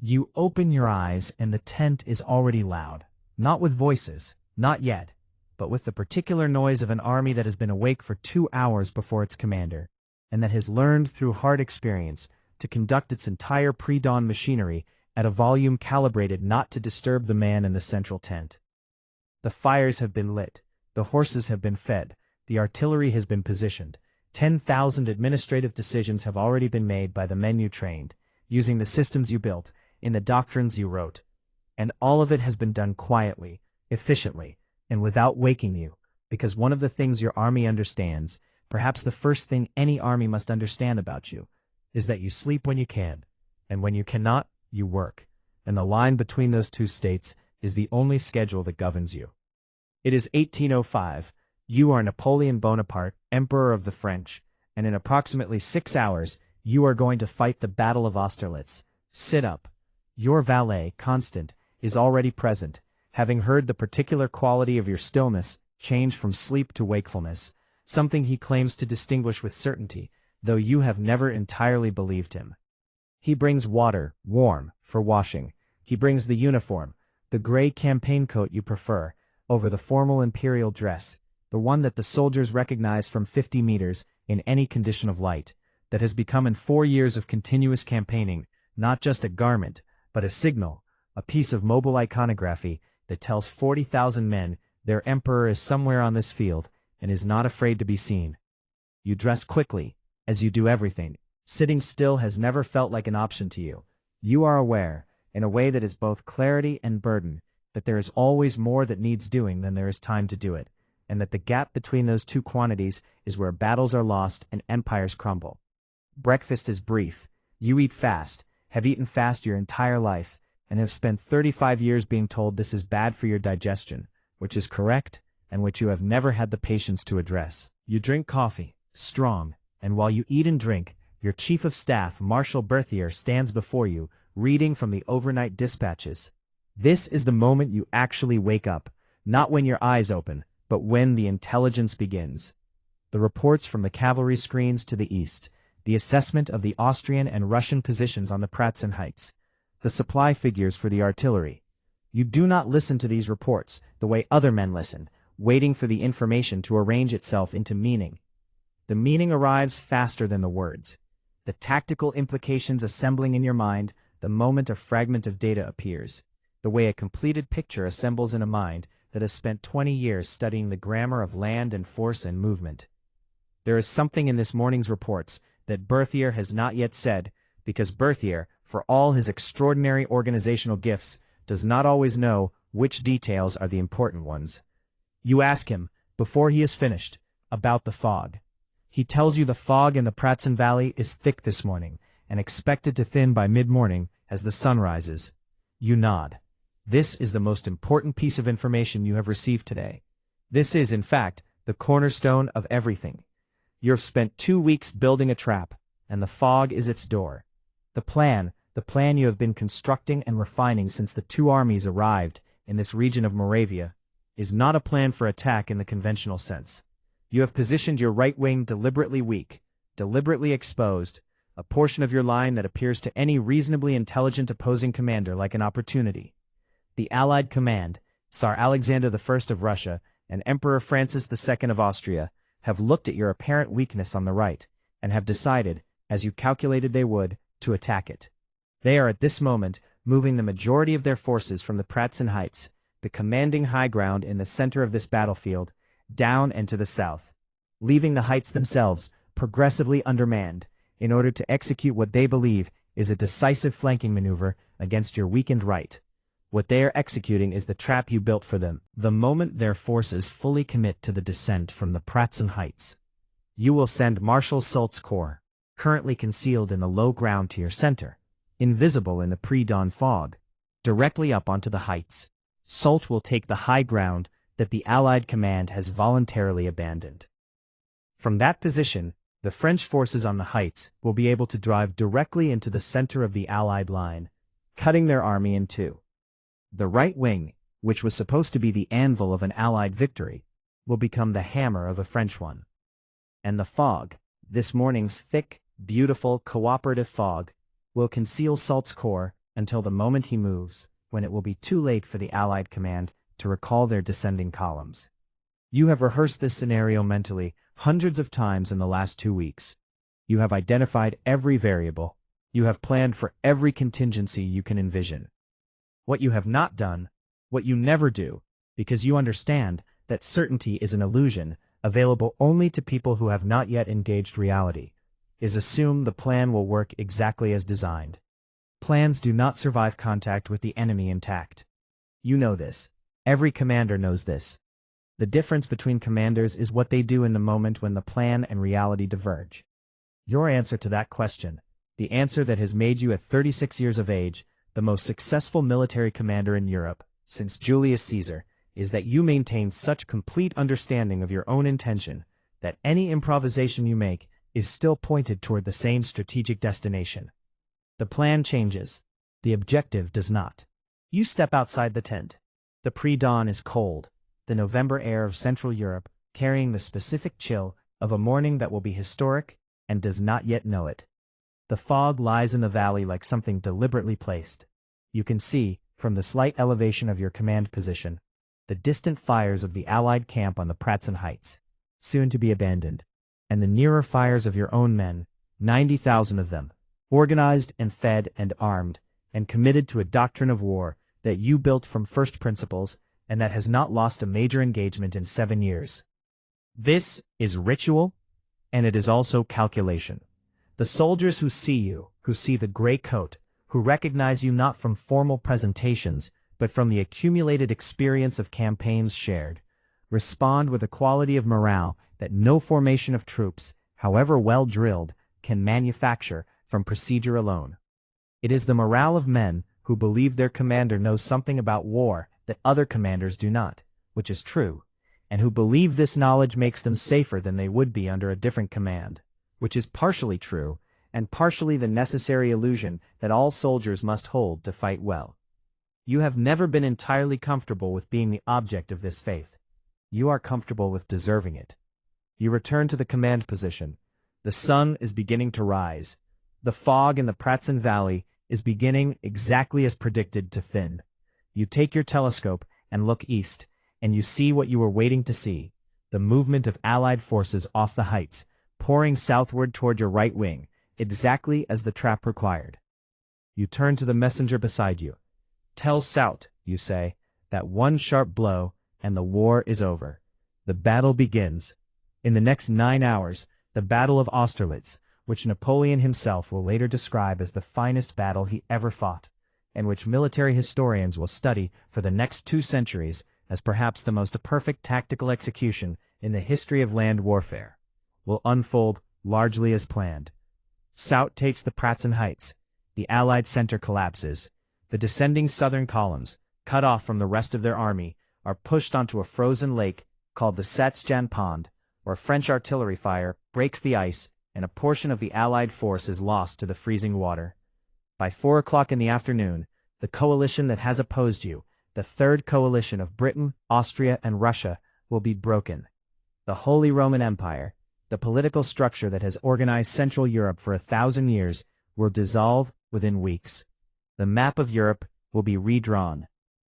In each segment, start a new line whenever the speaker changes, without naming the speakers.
You open your eyes and the tent is already loud. Not with voices, not yet, but with the particular noise of an army that has been awake for 2 hours before its commander, and that has learned through hard experience to conduct its entire pre-dawn machinery at a volume calibrated not to disturb the man in the central tent. The fires have been lit, the horses have been fed, the artillery has been positioned, 10,000 administrative decisions have already been made by the men you trained, using the systems you built, in the doctrines you wrote. And all of it has been done quietly, efficiently, and without waking you, because one of the things your army understands, perhaps the first thing any army must understand about you, is that you sleep when you can, and when you cannot, you work, and the line between those two states is the only schedule that governs you. It is 1805, you are Napoleon Bonaparte, Emperor of the French, and in approximately 6 hours, you are going to fight the Battle of Austerlitz. Sit up. Your valet, Constant, is already present, having heard the particular quality of your stillness change from sleep to wakefulness, something he claims to distinguish with certainty, though you have never entirely believed him. He brings water, warm, for washing. He brings the uniform, the gray campaign coat you prefer, over the formal imperial dress, the one that the soldiers recognize from 50 meters in any condition of light, that has become in 4 years of continuous campaigning, not just a garment, but a signal, a piece of mobile iconography that tells 40,000 men their emperor is somewhere on this field and is not afraid to be seen. You dress quickly, as you do everything. Sitting still has never felt like an option to you. You are aware, in a way that is both clarity and burden, that there is always more that needs doing than there is time to do it, and that the gap between those two quantities is where battles are lost and empires crumble. Breakfast is brief. You eat fast, have eaten fast your entire life, and have spent 35 years being told this is bad for your digestion, which is correct, and which you have never had the patience to address. You drink coffee, strong, and while you eat and drink, your chief of staff, Marshal Berthier, stands before you, reading from the overnight dispatches. This is the moment you actually wake up, not when your eyes open, but when the intelligence begins. The reports from the cavalry screens to the east, the assessment of the Austrian and Russian positions on the Pratzen Heights, the supply figures for the artillery. You do not listen to these reports the way other men listen, waiting for the information to arrange itself into meaning. The meaning arrives faster than the words. The tactical implications assembling in your mind the moment a fragment of data appears, the way a completed picture assembles in a mind that has spent 20 years studying the grammar of land and force and movement. There is something in this morning's reports that Berthier has not yet said, because Berthier, for all his extraordinary organizational gifts, does not always know which details are the important ones. You ask him, before he is finished, about the fog. He tells you the fog in the Pratzen Valley is thick this morning, and expected to thin by mid-morning as the sun rises. You nod. This is the most important piece of information you have received today. This is, in fact, the cornerstone of everything. You have spent 2 weeks building a trap, and the fog is its door. The plan you have been constructing and refining since the two armies arrived in this region of Moravia, is not a plan for attack in the conventional sense. You have positioned your right wing deliberately weak, deliberately exposed, a portion of your line that appears to any reasonably intelligent opposing commander like an opportunity. The Allied command, Tsar Alexander I of Russia and Emperor Francis II of Austria, have looked at your apparent weakness on the right, and have decided, as you calculated they would, to attack it. They are at this moment moving the majority of their forces from the Pratzen Heights, the commanding high ground in the center of this battlefield, down and to the south, leaving the heights themselves progressively undermanned, in order to execute what they believe is a decisive flanking maneuver against your weakened right. What they are executing is the trap you built for them, the moment their forces fully commit to the descent from the Pratzen Heights. You will send Marshal Soult's corps, currently concealed in the low ground to your center, invisible in the pre-dawn fog, directly up onto the heights. Soult will take the high ground that the Allied command has voluntarily abandoned. From that position, the French forces on the heights will be able to drive directly into the center of the Allied line, cutting their army in two. The right wing, which was supposed to be the anvil of an Allied victory, will become the hammer of a French one. And the fog, this morning's thick, beautiful, cooperative fog, will conceal Soult's corps until the moment he moves, when it will be too late for the Allied command to recall their descending columns. You have rehearsed this scenario mentally hundreds of times in the last 2 weeks. You have identified every variable. You have planned for every contingency you can envision. What you have not done, what you never do, because you understand that certainty is an illusion available only to people who have not yet engaged reality, is assume the plan will work exactly as designed. Plans do not survive contact with the enemy intact. You know this. Every commander knows this. The difference between commanders is what they do in the moment when the plan and reality diverge. Your answer to that question, the answer that has made you at 36 years of age the most successful military commander in Europe since Julius Caesar, is that you maintain such complete understanding of your own intention that any improvisation you make is still pointed toward the same strategic destination. The plan changes. The objective does not. You step outside the tent. The pre-dawn is cold, the November air of Central Europe carrying the specific chill of a morning that will be historic and does not yet know it. The fog lies in the valley like something deliberately placed. You can see, from the slight elevation of your command position, the distant fires of the Allied camp on the Pratzen Heights, soon to be abandoned, and the nearer fires of your own men, 90,000 of them, organized and fed and armed, and committed to a doctrine of war that you built from first principles and that has not lost a major engagement in 7 years. This is ritual, and it is also calculation. The soldiers who see you, who see the gray coat, who recognize you not from formal presentations, but from the accumulated experience of campaigns shared, respond with a quality of morale that no formation of troops, however well drilled, can manufacture from procedure alone. It is the morale of men who believe their commander knows something about war that other commanders do not, which is true, and who believe this knowledge makes them safer than they would be under a different command, which is partially true, and partially the necessary illusion that all soldiers must hold to fight well. You have never been entirely comfortable with being the object of this faith. You are comfortable with deserving it. You return to the command position. The sun is beginning to rise. The fog in the Pratzen Valley is beginning, exactly as predicted, to thin. You take your telescope and look east, and you see what you were waiting to see, the movement of Allied forces off the heights, pouring southward toward your right wing, exactly as the trap required. You turn to the messenger beside you. Tell Soult, you say, that one sharp blow, and the war is over. The battle begins. In the next 9 hours, the Battle of Austerlitz, which Napoleon himself will later describe as the finest battle he ever fought, and which military historians will study for the next 2 centuries as perhaps the most perfect tactical execution in the history of land warfare, will unfold largely as planned. Soult takes the Pratzen Heights. The Allied center collapses. The descending southern columns, cut off from the rest of their army, are pushed onto a frozen lake called the Satsjan Pond, where French artillery fire breaks the ice and a portion of the Allied force is lost to the freezing water. By 4 o'clock in the afternoon, the coalition that has opposed you, the Third Coalition of Britain, Austria, and Russia, will be broken. The Holy Roman Empire, the political structure that has organized Central Europe for 1,000 years, will dissolve within weeks. The map of Europe will be redrawn.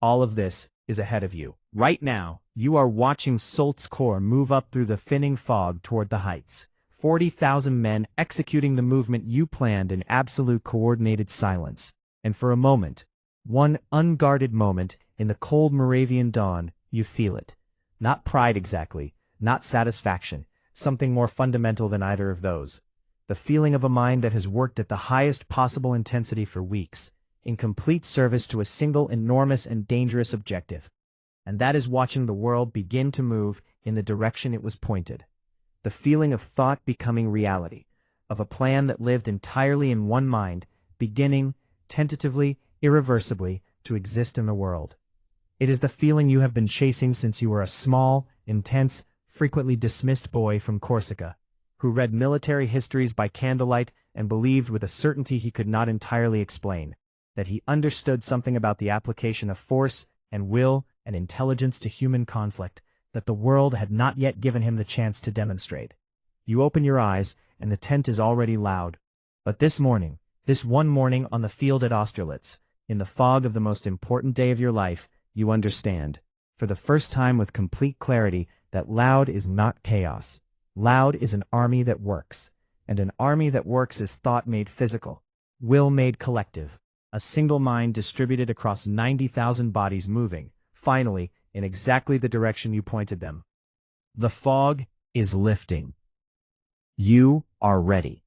All of this is ahead of you. Right now, you are watching Soult's corps move up through the thinning fog toward the heights. 40,000 men executing the movement you planned in absolute coordinated silence. And for a moment, one unguarded moment in the cold Moravian dawn, you feel it. Not pride exactly, not satisfaction, something more fundamental than either of those. The feeling of a mind that has worked at the highest possible intensity for weeks, in complete service to a single enormous and dangerous objective. And that is watching the world begin to move in the direction it was pointed. The feeling of thought becoming reality, of a plan that lived entirely in one mind, beginning, tentatively, irreversibly, to exist in the world. It is the feeling you have been chasing since you were a small, intense, frequently dismissed boy from Corsica, who read military histories by candlelight and believed with a certainty he could not entirely explain, that he understood something about the application of force and will and intelligence to human conflict that the world had not yet given him the chance to demonstrate. You open your eyes, and the tent is already loud. But this morning, this one morning on the field at Austerlitz, In the fog of the most important day of your life, you understand, for the first time with complete clarity, that loud is not chaos. Loud is an army that works, and an army that works is thought made physical, will made collective, a single mind distributed across 90,000 bodies moving, finally, in exactly the direction you pointed them. The fog is lifting. You are ready.